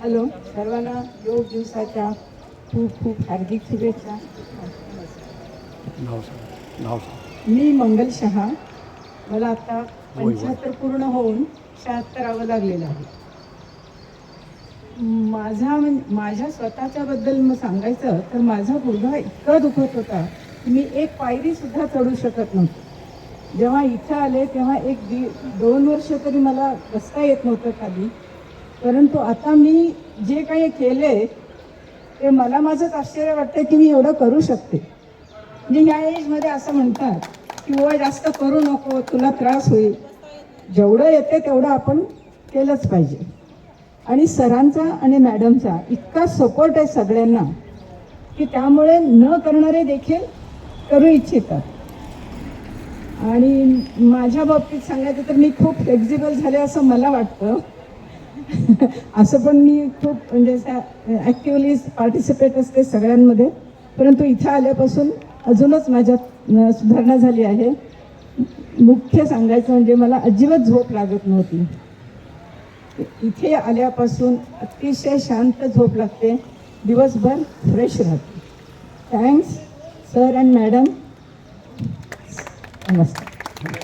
Hello, सर्वांना योग दिवसाच्या खूप खूप हार्दिक शुभेच्छा. मी मंगल शहा. मला आता 75 पूर्ण होऊन 76 लागलेलं आहे. माझ्या स्वतःच्याबद्दल मग सांगायचं तर माझा गुडघा इतका दुखत होता की मी एक पायरी सुद्धा चढू शकत नव्हते. जेव्हा इथं आले तेव्हा 1-2 वर्ष तरी मला बसता येत नव्हतं खाली. परंतु आता मी जे काही केले ते मला माझंच आश्चर्य वाटतं की मी एवढं करू शकते. म्हणजे या एजमध्ये असं म्हणतात की वय जास्त करू नको, तुला त्रास होईल. जेवढं येते तेवढं आपण केलंच पाहिजे. आणि सरांचा आणि मॅडमचा इतका सपोर्ट आहे सगळ्यांना की त्यामुळे न करणारे देखील करू इच्छितात. आणि माझ्या बाबतीत सांगायचं तर मी खूप फ्लेक्झिबल झाले असं मला वाटतं. असं पण मी खूप म्हणजे ॲक्टिव्हली पार्टिसिपेट असते सगळ्यांमध्ये. परंतु इथं आल्यापासून अजूनच माझ्यात सुधारणा झाली आहे. मुख्य सांगायचं म्हणजे मला अजिबात झोप लागत नव्हती. इथे आल्यापासून अतिशय शांत झोप लागते, दिवसभर फ्रेश राहते. Thanks sir and madam. नमस्कार.